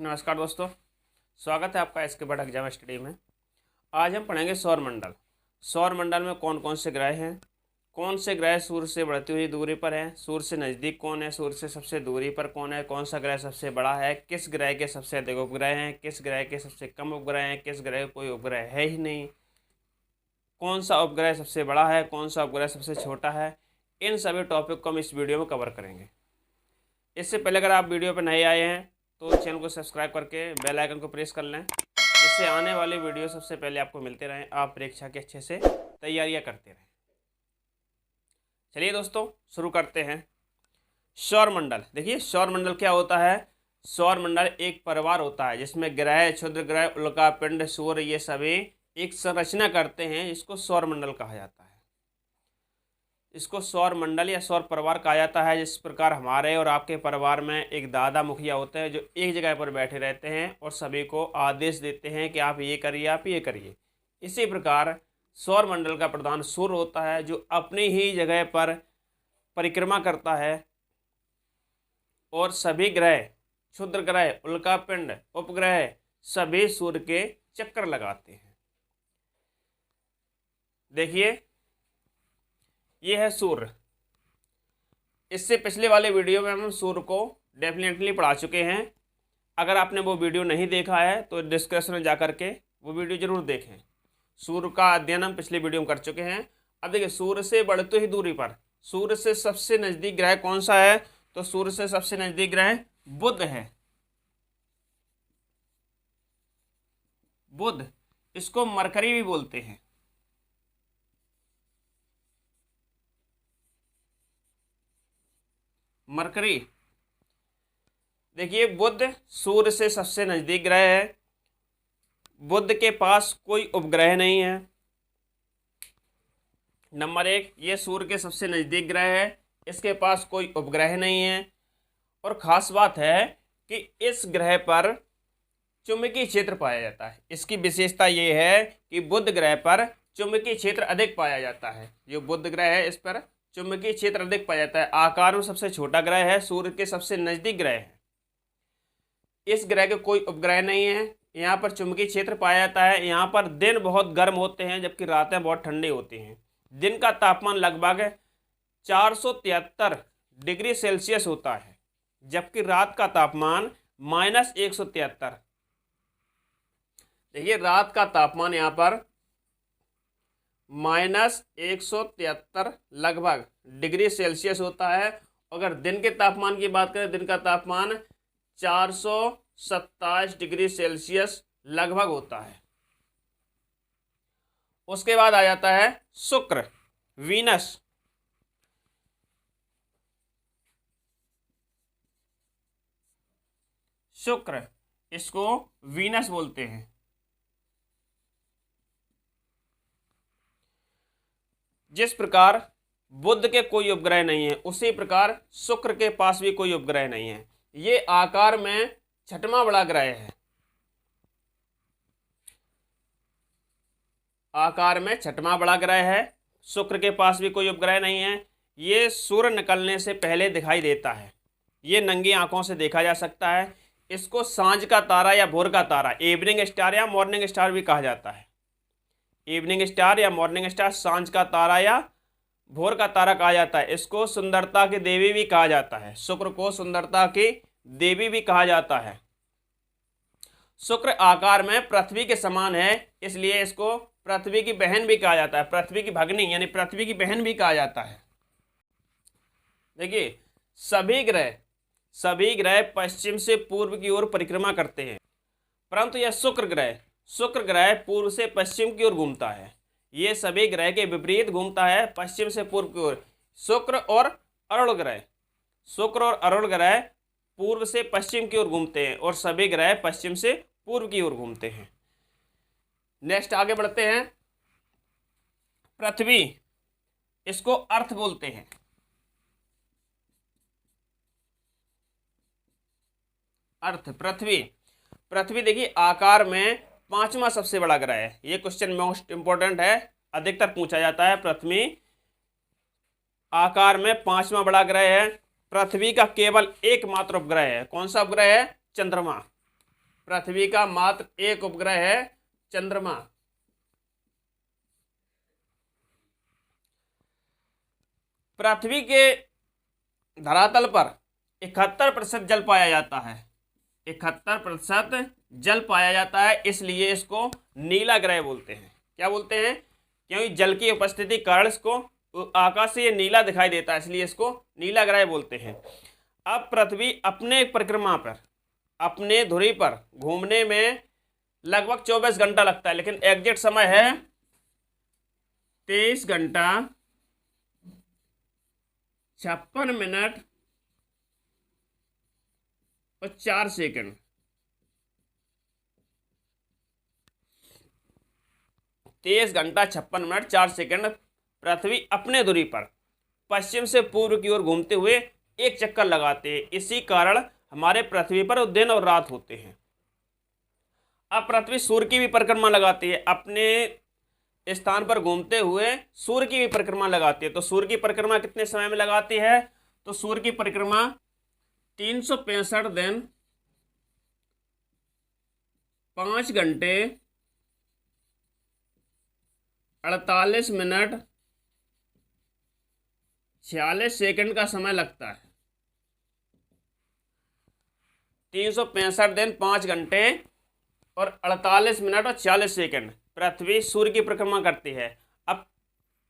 नमस्कार दोस्तों, स्वागत है आपका इसके बाद एग्जाम स्टडी में। आज हम पढ़ेंगे सौर मंडल। सौर मंडल में कौन कौन से ग्रह हैं, कौन से ग्रह सूर्य से बढ़ती हुई दूरी पर हैं, सूर्य से नज़दीक कौन है, सूर्य से सबसे दूरी पर कौन है, कौन सा ग्रह सबसे बड़ा है, किस ग्रह के सबसे अधिक उपग्रह हैं, किस ग्रह के सबसे कम उपग्रह हैं, किस ग्रह कोई उपग्रह है ही नहीं, कौन सा उपग्रह सबसे बड़ा है, कौन सा उपग्रह सबसे छोटा है। इन सभी टॉपिक को हम इस वीडियो में कवर करेंगे। इससे पहले अगर आप वीडियो पर नए आए हैं तो चैनल को सब्सक्राइब करके बेल आइकन को प्रेस कर लें, जिससे आने वाले वीडियो सबसे पहले आपको मिलते रहें, आप परीक्षा के अच्छे से तैयारियां करते रहें। चलिए दोस्तों शुरू करते हैं। सौर मंडल, देखिए सौर मंडल क्या होता है। सौर मंडल एक परिवार होता है जिसमें ग्रह, क्षुद्र ग्रह, उल्कापिंड, सूर्य ये सभी एक संरचना करते हैं। इसको सौर मंडल कहा जाता है। इसको सौर मंडल या सौर परिवार कहा जाता है। जिस प्रकार हमारे और आपके परिवार में एक दादा मुखिया होते हैं जो एक जगह पर बैठे रहते हैं और सभी को आदेश देते हैं कि आप ये करिए, आप ये करिए। इसी प्रकार सौर मंडल का प्रधान सूर्य होता है जो अपनी ही जगह पर परिक्रमा करता है और सभी ग्रह, क्षुद्र ग्रह, उल्कापिंड, उपग्रह सभी सूर्य के चक्कर लगाते हैं। देखिए ये है सूर्य। इससे पिछले वाले वीडियो में हम सूर्य को डेफिनेटली पढ़ा चुके हैं। अगर आपने वो वीडियो नहीं देखा है तो डिस्क्रिप्शन में जा कर के वो वीडियो जरूर देखें। सूर्य का अध्ययन हम पिछले वीडियो में कर चुके हैं। अब देखिए सूर्य से बढ़ती हुई दूरी पर सूर्य से सबसे नज़दीक ग्रह कौन सा है, तो सूर्य से सबसे नज़दीक ग्रह बुध है। बुध, इसको मरकरी भी बोलते हैं। मरकरी, देखिए बुध सूर्य से सबसे नजदीक ग्रह है। बुध के पास कोई उपग्रह नहीं है। नंबर एक, ये सूर्य के सबसे नजदीक ग्रह है, इसके पास कोई उपग्रह नहीं है। और खास बात है कि इस ग्रह पर चुंबकीय क्षेत्र पाया जाता है। इसकी विशेषता ये है कि बुध ग्रह पर चुंबकीय क्षेत्र अधिक पाया जाता है। जो बुध ग्रह है इस पर चुंबकीय क्षेत्र अधिक पाया जाता है। आकार में सबसे छोटा ग्रह है, सूर्य के सबसे नजदीक ग्रह है। इस ग्रह के कोई उपग्रह नहीं है। यहाँ पर चुंबकीय क्षेत्र पाया जाता है। यहाँ पर दिन बहुत गर्म होते हैं जबकि रातें बहुत ठंडी होती हैं। दिन का तापमान लगभग 473 डिग्री सेल्सियस होता है जबकि रात का तापमान -173। देखिए रात का तापमान यहाँ पर -173 लगभग डिग्री सेल्सियस होता है। अगर दिन के तापमान की बात करें, दिन का तापमान 427 डिग्री सेल्सियस लगभग होता है। उसके बाद आ जाता है शुक्र, वीनस। शुक्र, इसको वीनस बोलते हैं। जिस प्रकार बुध के कोई उपग्रह नहीं है उसी प्रकार शुक्र के पास भी कोई उपग्रह नहीं है। ये आकार में छठवां बड़ा ग्रह है। आकार में छठवां बड़ा ग्रह है। शुक्र के पास भी कोई उपग्रह नहीं है। ये सूर्य निकलने से पहले दिखाई देता है। ये नंगी आंखों से देखा जा सकता है। इसको सांझ का तारा या भोर का तारा, इवनिंग स्टार या मॉर्निंग स्टार भी कहा जाता है। इवनिंग स्टार या मॉर्निंग स्टार, सांझ का तारा या भोर का तारा कहा जाता है। इसको सुंदरता की देवी भी कहा जाता है। शुक्र को सुंदरता की देवी भी कहा जाता है। शुक्र आकार में पृथ्वी के समान है, इसलिए इसको पृथ्वी की बहन भी कहा जाता है। पृथ्वी की भगनी यानी पृथ्वी की बहन भी कहा जाता है। देखिए सभी ग्रह पश्चिम से पूर्व की ओर परिक्रमा करते हैं, परंतु यह शुक्र ग्रह पूर्व से पश्चिम की ओर घूमता है। ये सभी ग्रह के विपरीत घूमता है, पश्चिम से पूर्व की ओर। शुक्र और अरुण ग्रह पूर्व से पश्चिम की ओर घूमते हैं और सभी ग्रह पश्चिम से पूर्व की ओर घूमते हैं। नेक्स्ट आगे बढ़ते हैं। पृथ्वी, इसको अर्थ बोलते हैं। अर्थ, पृथ्वी देखिए आकार में पांचवा सबसे बड़ा ग्रह है। ये क्वेश्चन मोस्ट इंपोर्टेंट है, अधिकतर पूछा जाता है। पृथ्वी आकार में पांचवा बड़ा ग्रह है। पृथ्वी का केवल एकमात्र उपग्रह है। कौन सा उपग्रह है? चंद्रमा। पृथ्वी का मात्र एक उपग्रह है चंद्रमा। पृथ्वी के धरातल पर 71% जल पाया जाता है। 71% जल पाया जाता है, इसलिए इसको नीला ग्रह बोलते हैं। क्या बोलते हैं? क्योंकि जल की उपस्थिति कारण इसको आकाश से ये नीला दिखाई देता है, इसलिए इसको नीला ग्रह बोलते हैं। अब पृथ्वी अपने परिक्रमा पर, अपने धुरी पर घूमने में लगभग 24 घंटा लगता है, लेकिन एग्जैक्ट समय है 23 घंटा 56 मिनट और 4 सेकंड। 23 घंटा 56 मिनट 4 सेकंड पृथ्वी अपने धुरी पर पश्चिम से पूर्व की ओर घूमते हुए एक चक्कर लगाते हैं। इसी कारण हमारे पृथ्वी पर दिन और रात होते हैं। अब पृथ्वी सूर्य की भी परिक्रमा लगाती है, अपने स्थान पर घूमते हुए सूर्य की भी परिक्रमा लगाती है। तो सूर्य की परिक्रमा कितने समय में लगाती है? तो सूर्य की परिक्रमा 365 दिन 5 घंटे 48 मिनट 46 सेकंड का समय लगता है। 365 दिन 5 घंटे और 48 मिनट और 46 सेकंड पृथ्वी सूर्य की परिक्रमा करती है। अब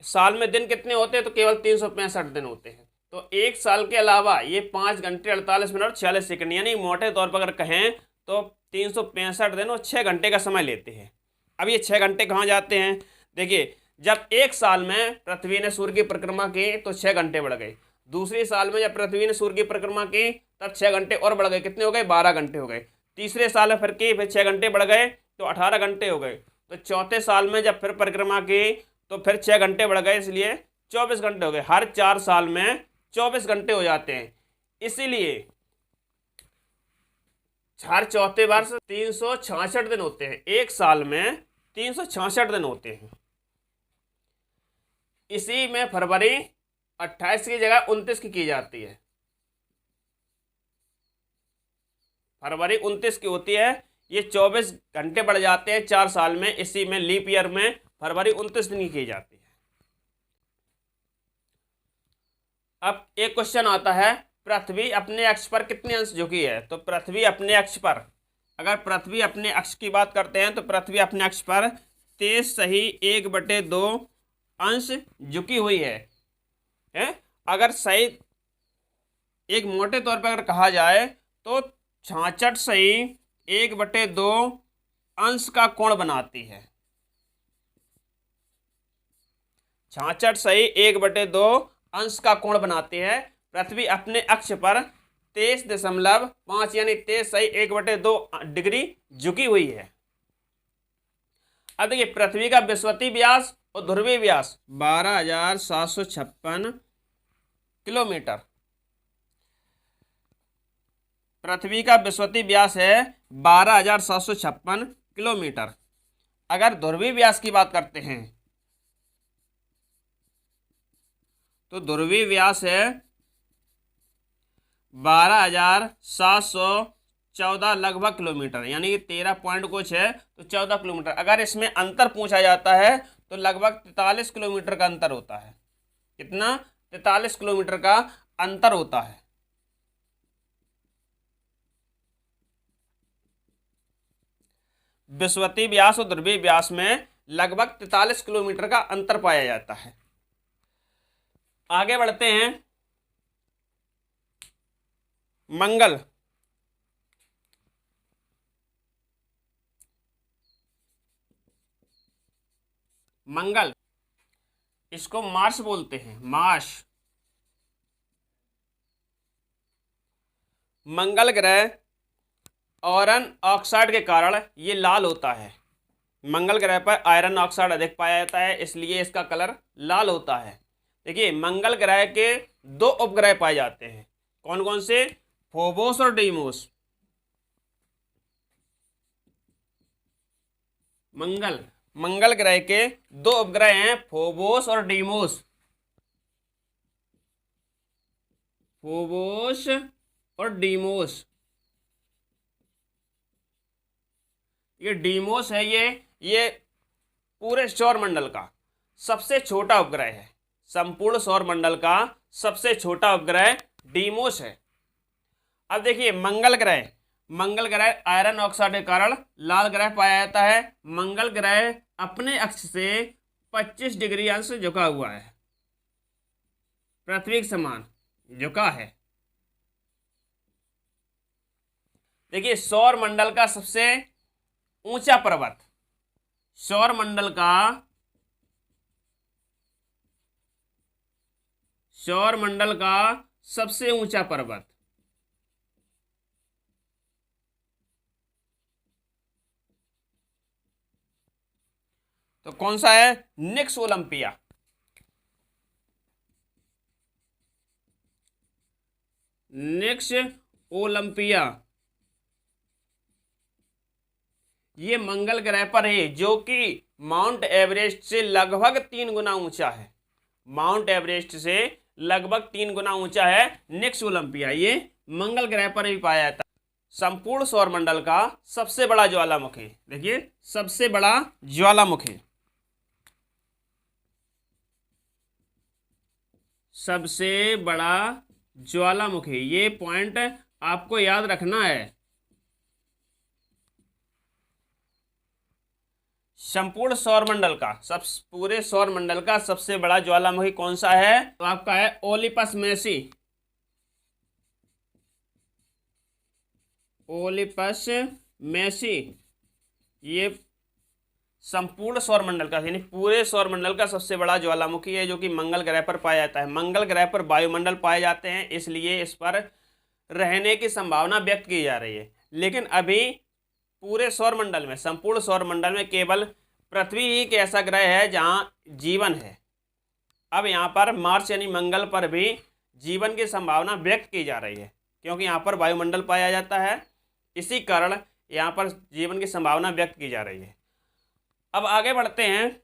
साल में दिन कितने होते हैं? तो केवल 365 दिन होते हैं। तो एक साल के अलावा ये 5 घंटे 48 मिनट और 46 सेकंड, यानी मोटे तौर पर अगर कहें तो 365 दिन और 6 घंटे का समय लेते हैं। अब ये 6 घंटे कहाँ जाते हैं? देखिए, जब एक साल में पृथ्वी ने सूर्य की परिक्रमा की तो 6 घंटे बढ़ गए। दूसरे साल में जब पृथ्वी ने सूर्य की परिक्रमा की तब 6 घंटे और बढ़ गए। कितने हो गए? 12 घंटे हो गए। तीसरे साल में फिर 6 घंटे बढ़ गए तो 18 घंटे हो गए। तो चौथे साल में जब फिर परिक्रमा की तो फिर 6 घंटे बढ़ गए, इसलिए 24 घंटे हो गए। हर 4 साल में 24 घंटे हो जाते हैं। इसीलिए हर चौथे वर्ष 366 दिन होते हैं। एक साल में 366 दिन होते हैं। इसी में फरवरी 28 की जगह 29 की जाती है। फरवरी 29 की होती है। ये 24 घंटे बढ़ जाते हैं 4 साल में। इसी में लीप ईयर में फरवरी 29 दिन की जाती है। अब एक क्वेश्चन आता है, पृथ्वी अपने अक्ष पर कितने अंश झुकी है? तो पृथ्वी अपने अक्ष पर, अगर पृथ्वी अपने अक्ष की बात करते हैं तो पृथ्वी अपने अक्ष पर 23.1/2 अंश झुकी हुई है? अगर सही एक मोटे तौर पर अगर कहा जाए तो 66.1/2 अंश का कोण बनाती है। 66.1/2 अंश का कोण बनाती है। पृथ्वी अपने अक्ष पर 23.5 यानी 23.1/2 डिग्री झुकी हुई है। अब देखिए, पृथ्वी का विषुवतीय व्यास और ध्रुवीय व्यास 12,756 किलोमीटर। पृथ्वी का विषुवतीय व्यास है 12,756 किलोमीटर। अगर ध्रुवीय व्यास की बात करते हैं तो ध्रुवीय व्यास है 12,714 लगभग किलोमीटर, यानी कि 13 पॉइंट कुछ है तो 14 किलोमीटर। अगर इसमें अंतर पूछा जाता है तो लगभग 43 किलोमीटर का अंतर होता है। कितना? 43 किलोमीटर का अंतर होता है। विषुवतीय व्यास और ध्रुवीय व्यास में लगभग 43 किलोमीटर का अंतर पाया जाता है। आगे बढ़ते हैं। मंगल, मंगल इसको मार्स बोलते हैं, मार्स। मंगल ग्रह आयरन ऑक्साइड के कारण ये लाल होता है। मंगल ग्रह पर आयरन ऑक्साइड अधिक पाया जाता है, इसलिए इसका कलर लाल होता है। देखिए, मंगल ग्रह के 2 उपग्रह पाए जाते हैं। कौन कौन से? फोबोस और डीमोस। मंगल ग्रह के 2 उपग्रह हैं, फोबोस और डीमोस। फोबोस और डीमोस। ये डीमोस है, ये पूरे सौर मंडल का सबसे छोटा उपग्रह है। संपूर्ण सौर मंडल का सबसे छोटा उपग्रह डीमोस है। अब देखिए मंगल ग्रह, मंगल ग्रह आयरन ऑक्साइड के कारण लाल ग्रह पाया जाता है। मंगल ग्रह अपने अक्ष से 25 डिग्री अंश झुका हुआ है, पृथ्वी के समान झुका है। देखिए सौर मंडल का सबसे ऊंचा पर्वत, सौर मंडल का सबसे ऊंचा पर्वत तो कौन सा है? निक्स ओलंपिया। निक्स ओलंपिया ये मंगल ग्रह पर है, जो कि माउंट एवरेस्ट से लगभग 3 गुना ऊंचा है। माउंट एवरेस्ट से लगभग 3 गुना ऊंचा है निक्स ओलंपिया। ये मंगल ग्रह पर भी पाया जाता है। संपूर्ण सौर मंडल का सबसे बड़ा ज्वालामुखी, देखिए सबसे बड़ा ज्वालामुखी, सबसे बड़ा ज्वालामुखी, ये पॉइंट आपको याद रखना है। संपूर्ण सौर मंडल का पूरे सौर मंडल का सबसे बड़ा ज्वालामुखी कौन सा है? तो आपका है ओलिपस मेसी। ओलिपस मेसी ये संपूर्ण सौर मंडल का यानी पूरे सौर मंडल का सबसे बड़ा ज्वालामुखी है, जो कि मंगल ग्रह पर पाया जाता है। मंगल ग्रह पर वायुमंडल पाए जाते हैं, इसलिए इस पर रहने की संभावना व्यक्त की जा रही है। लेकिन अभी पूरे सौर मंडल में, संपूर्ण सौर मंडल में केवल पृथ्वी ही एक ऐसा ग्रह है जहां जीवन है। अब यहाँ पर मार्स यानी मंगल पर भी जीवन की संभावना व्यक्त की जा रही है, क्योंकि यहाँ पर वायुमंडल पाया जाता है, इसी कारण यहाँ पर जीवन की संभावना व्यक्त की जा रही है। अब आगे बढ़ते हैं।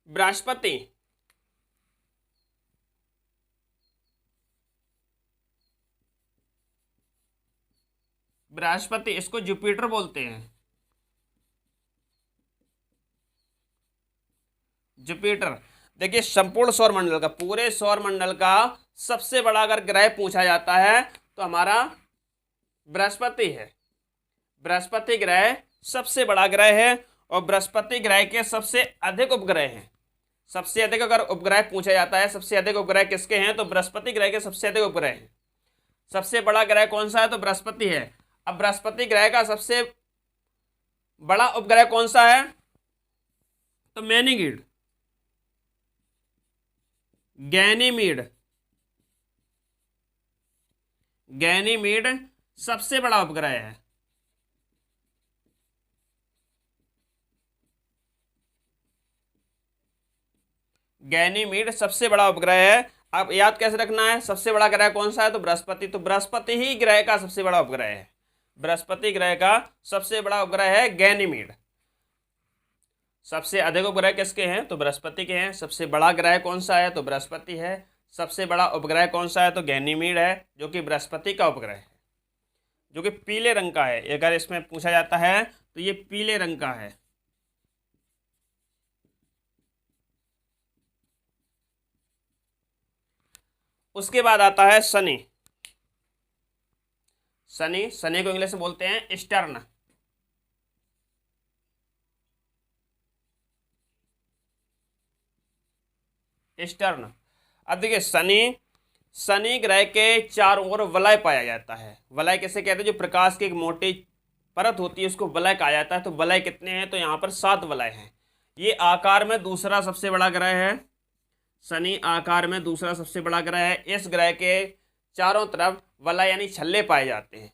बृहस्पति, बृहस्पति इसको जुपिटर बोलते हैं। जुपिटर देखिए संपूर्ण सौर मंडल का, पूरे सौर मंडल का सबसे बड़ा अगर ग्रह पूछा जाता है तो हमारा बृहस्पति है। बृहस्पति ग्रह सबसे बड़ा ग्रह है और बृहस्पति ग्रह के सबसे अधिक उपग्रह हैं। सबसे अधिक अगर उपग्रह पूछा जाता है, सबसे अधिक उपग्रह किसके हैं? तो बृहस्पति ग्रह के सबसे अधिक उपग्रह हैं। सबसे बड़ा ग्रह कौन सा है? तो बृहस्पति है। अब बृहस्पति ग्रह का सबसे बड़ा उपग्रह कौन सा है? तो मैनीगीड, गैनीमीड, गैनीमीड सबसे बड़ा उपग्रह है। गैनीमीड सबसे बड़ा उपग्रह है। अब याद कैसे रखना है? सबसे बड़ा ग्रह कौन सा है? तो बृहस्पति। तो बृहस्पति ही ग्रह का सबसे बड़ा उपग्रह है। बृहस्पति ग्रह का सबसे बड़ा उपग्रह है गैनीमीड। सबसे अधिक उपग्रह किसके हैं? तो बृहस्पति के हैं। सबसे बड़ा ग्रह कौन सा है? तो बृहस्पति है। सबसे बड़ा उपग्रह कौन सा है? तो गैनीमीड है, जो कि बृहस्पति का उपग्रह है, जो कि पीले रंग का है। अगर इसमें पूछा जाता है तो ये पीले रंग का है। उसके बाद आता है शनि। शनि, शनि को इंग्लिश में बोलते हैं स्टर्न। स्टर्न। अब देखिए शनि ग्रह के चारों ओर वलय पाया जाता है। वलय किसे कहते हैं? जो प्रकाश की एक मोटी परत होती है उसको वलय कहा जाता है। तो वलय कितने हैं? तो यहाँ पर 7 वलय हैं। ये आकार में दूसरा सबसे बड़ा ग्रह है। शनि आकार में दूसरा सबसे बड़ा ग्रह है। इस ग्रह के चारों तरफ वलय यानी छल्ले पाए जाते हैं।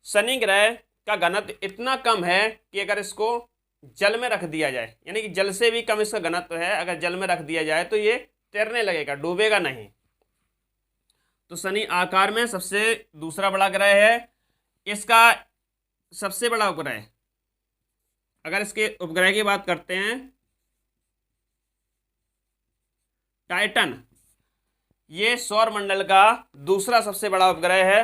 शनि ग्रह का घनत्व इतना कम है कि अगर इसको जल में रख दिया जाए, यानी कि जल से भी कम इसका घनत्व है, अगर जल में रख दिया जाए तो ये तैरने लगेगा, डूबेगा नहीं। तो शनि आकार में सबसे दूसरा बड़ा ग्रह है। इसका सबसे बड़ा उपग्रह, अगर इसके उपग्रह की बात करते हैं, टाइटन, ये सौर मंडल का दूसरा सबसे बड़ा उपग्रह है।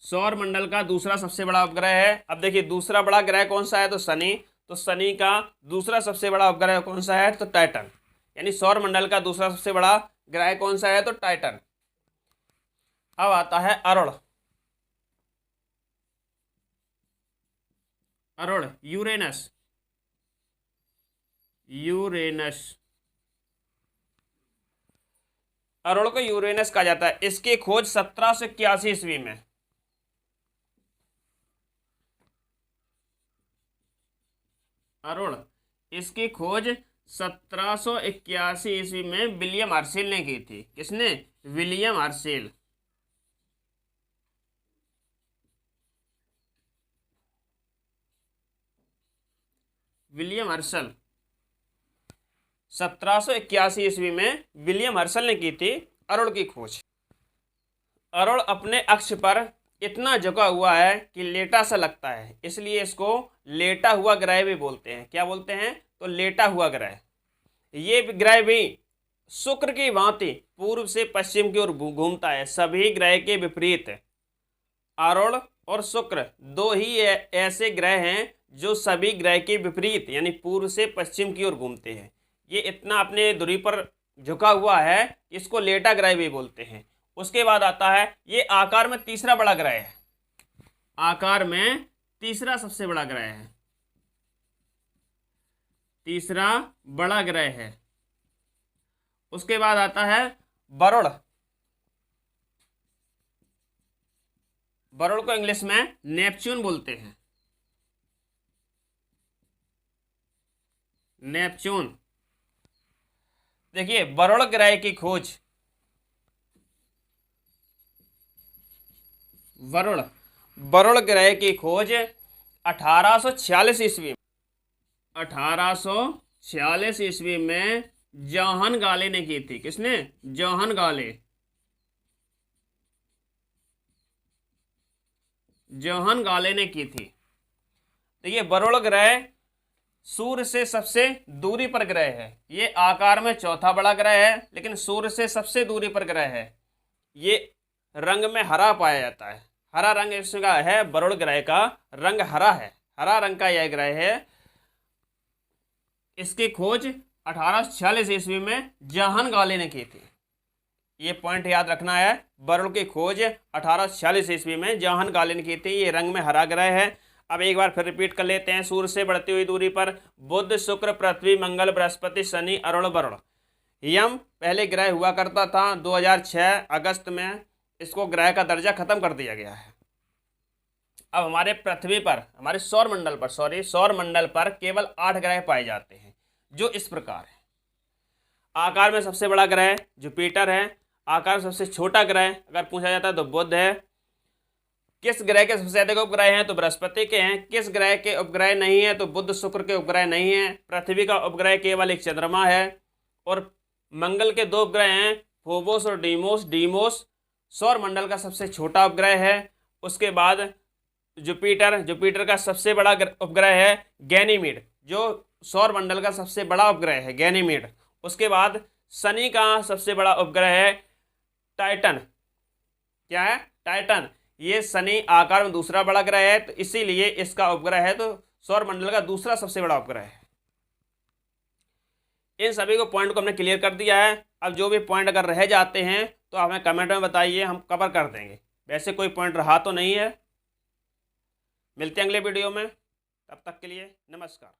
सौर मंडल का दूसरा सबसे बड़ा उपग्रह है। अब देखिए दूसरा बड़ा ग्रह कौन सा है, तो शनि। तो शनि का दूसरा सबसे बड़ा उपग्रह कौन सा है, तो टाइटन। यानी सौर मंडल का दूसरा सबसे बड़ा ग्रह कौन सा है, तो टाइटन। अब आता है अरुण। अरुण यूरेनस। यूरेनस, अरुण को यूरेनस कहा जाता है। इसकी खोज 1781 ईस्वी में। अरुण, इसकी खोज 1781 ईस्वी में विलियम हर्शेल ने की थी। किसने, विलियम हर्शेल। विलियम हर्शल 1781 ईस्वी में विलियम हर्शल ने की थी अरुण की खोज। अरुण अपने अक्ष पर इतना झुका हुआ है कि लेटा सा लगता है, इसलिए इसको लेटा हुआ ग्रह भी बोलते हैं। क्या बोलते हैं, तो लेटा हुआ ग्रह। ये ग्रह भी शुक्र की भांति पूर्व से पश्चिम की ओर घूमता है। सभी ग्रह के विपरीत अरुण और शुक्र दो ही ऐसे ग्रह हैं जो सभी ग्रह के विपरीत यानी पूर्व से पश्चिम की ओर घूमते हैं। ये इतना अपने दूरी पर झुका हुआ है, इसको लेटा ग्रह भी बोलते हैं। उसके बाद आता है, ये आकार में तीसरा बड़ा ग्रह है। आकार में तीसरा सबसे बड़ा ग्रह है, तीसरा बड़ा ग्रह है। उसके बाद आता है वरुण। वरुण को इंग्लिश में नेपच्यून बोलते हैं। नेपच्यून। देखिए वरुण ग्रह की खोज, वरुण ग्रह की खोज 1846 ईस्वी 1846 ईस्वी में जोहन गाले ने की थी। किसने, जोहन गाले। जोहन गाले ने की थी। तो ये वरुण ग्रह सूर्य से सबसे दूरी पर ग्रह है। ये आकार में चौथा बड़ा ग्रह है, लेकिन सूर्य से सबसे दूरी पर ग्रह है। ये रंग में हरा पाया जाता है। हरा रंग इसका है, वरुण ग्रह का रंग हरा है। हरा रंग का यह ग्रह है। इसकी खोज 1846 ईस्वी में जोहन गाले ने की थी। ये पॉइंट याद रखना है, वरुण की खोज 1846 ईस्वी में जोहन गाले ने की थी। ये रंग में हरा ग्रह है। अब एक बार फिर रिपीट कर लेते हैं। सूर्य से बढ़ती हुई दूरी पर बुध, शुक्र, पृथ्वी, मंगल, बृहस्पति, शनि, अरुण, वरुण। यम पहले ग्रह हुआ करता था। 2006 अगस्त में इसको ग्रह का दर्जा खत्म कर दिया गया है। अब हमारे पृथ्वी पर, हमारे सौर मंडल पर केवल 8 ग्रह पाए जाते हैं, जो इस प्रकार है। आकार में सबसे बड़ा ग्रह जुपिटर है। आकार में सबसे छोटा ग्रह अगर पूछा जाता है तो बुध है। किस ग्रह के सबसे अधिक उपग्रह हैं, तो बृहस्पति के हैं। किस ग्रह के उपग्रह नहीं है, तो बुध शुक्र के उपग्रह नहीं है। पृथ्वी का उपग्रह केवल एक चंद्रमा है। और मंगल के 2 उपग्रह हैं, फोबोस और डीमोस। डीमोस सौर मंडल का सबसे छोटा उपग्रह है। उसके बाद जुपिटर का सबसे बड़ा उपग्रह है गैनीमीड, जो सौर मंडल का सबसे बड़ा उपग्रह है, गैनीमीड। उसके बाद शनि का सबसे बड़ा उपग्रह है टाइटन। क्या है, टाइटन। ये शनि आकार में दूसरा बड़ा ग्रह है, तो इसीलिए इसका उपग्रह है तो सौर मंडल का दूसरा सबसे बड़ा उपग्रह है। इन सभी को पॉइंट को हमने क्लियर कर दिया है। अब जो भी पॉइंट अगर रह जाते हैं तो हमें कमेंट में बताइए, हम कवर कर देंगे। वैसे कोई पॉइंट रहा तो नहीं है। मिलते हैं अगले वीडियो में, तब तक के लिए नमस्कार।